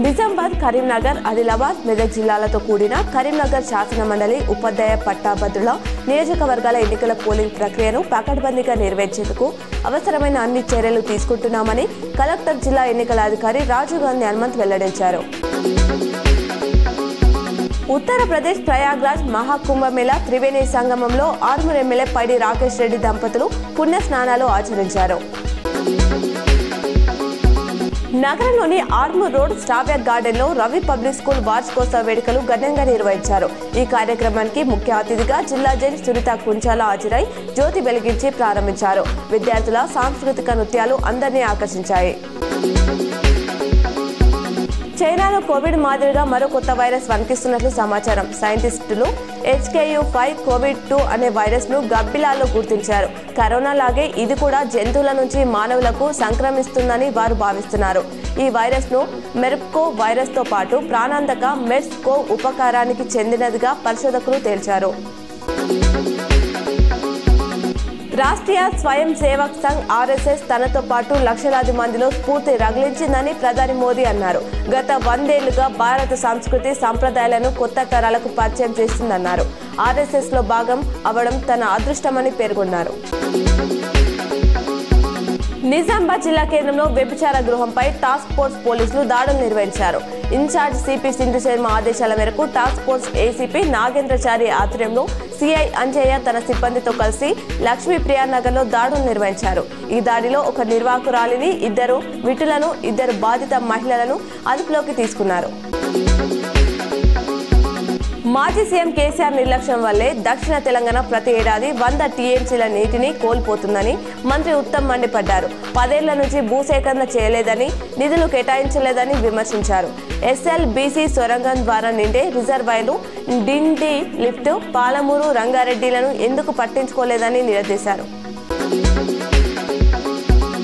నిజామాబాద్, కరీంనగర్, ఆదిలాబాద్, మెదక్ జిల్లాలతో కూడిన కరీంనగర్ శాసన మండలి ఉపాధ్యాయ పట్టాభద్రుల నియోజకవర్గాల ఎన్నికల పోలింగ్ ప్రక్రియను పకడ్బందీగా నెరవేర్చేందుకు అవసరమైన అన్ని చర్యలు తీసుకుంటున్నామని కలెక్టర్ జిల్లా ఎన్నికల అధికారి రాజీవ్ గాంధీ హనుమంత్ వెల్లడించారు. ఉత్తరప్రదేశ్ ప్రయాగ్రాజ్ మహాకుంభమేళా త్రివేణి సంగమంలో ఆర్మూర్ ఎమ్మెల్యే పైడి రాకేష్ రెడ్డి దంపతులు పుణ్య స్నానాలు ఆచరించారు. నగరంలోని ఆర్మూర్ రోడ్ స్టావ్యా గార్డెన్ లో రవి పబ్లిక్ స్కూల్ వార్షికోత్సవ వేడుకలు ఘనంగా నిర్వహించారు. ఈ కార్యక్రమానికి ముఖ్య అతిథిగా జిల్లా జడ్జి సునీత కుంచాల హాజరై జ్యోతి వెలిగించి ప్రారంభించారు. విద్యార్థుల సాంస్కృతిక నృత్యాలు అందరినీ ఆకర్షించాయి. చైనాలో కోవిడ్ మాదిరిగా మరో కొత్త వైరస్ వణికిస్తున్నట్లు సమాచారం. సైంటిస్టులు HKU5 COVID-2 అనే వైరస్ ను గబ్బిలాల్లో గుర్తించారు. కరోనా లాగే ఇది కూడా జంతువుల నుంచి మానవులకు సంక్రమిస్తుందని వారు భావిస్తున్నారు. ఈ వైరస్ ను మెర్స్కో వైరస్ తో పాటు ప్రాణాంతక మెర్స్కో ఉపకారానికి చెందినదిగా పరిశోధకులు తేల్చారు. రాష్ట్రీయ స్వయం సేవక్ సంఘ్ RSS తనతో పాటు లక్షలాది మందిలో స్ఫూర్తి రగిలించిందని ప్రధాని మోదీ అన్నారు. గత 100 ఏళ్లుగా భారత సంస్కృతి సంప్రదాయాలను కొత్త తరాలకు పరిచయం చేస్తుందన్నారు. RSS లో భాగం అవడం తన అదృష్టమని పేర్కొన్నారు. నిజామాబాద్ జిల్లా కేంద్రంలో వ్యభిచార గృహంపై టాస్క్ ఫోర్స్ పోలీసులు దాడులు నిర్వహించారు. ఇన్ఛార్జ్ సిపి సింధు శర్మ ఆదేశాల మేరకు టాస్క్ ఫోర్స్ ACP నాగేంద్రచారి ఆధ్వర్యంలో CI అంజయ్య తన సిబ్బందితో కలిసి లక్ష్మీప్రియా నగర్ లో దాడులు నిర్వహించారు. ఈ దాడిలో ఒక నిర్వాహకురాలిని, 2 విటులను, 2 బాధిత మహిళలను అదుపులోకి తీసుకున్నారు. మాజీ సీఎం కేసీఆర్ నిర్లక్ష్యం వల్లే దక్షిణ తెలంగాణ ప్రతి ఏడాది 100 TMCల నీటిని కోల్పోతుందని మంత్రి ఉత్తమ్ మండిపడ్డారు. 10 ఏళ్ల నుంచి భూసేకరణ చేయలేదని, నిధులు కేటాయించలేదని విమర్శించారు. SLBC సొరంగం ద్వారా నిండే రిజర్వాయర్లు, డిండి లిఫ్ట్, పాలమూరు, రంగారెడ్డిలను ఎందుకు పట్టించుకోలేదని నిలదీశారు.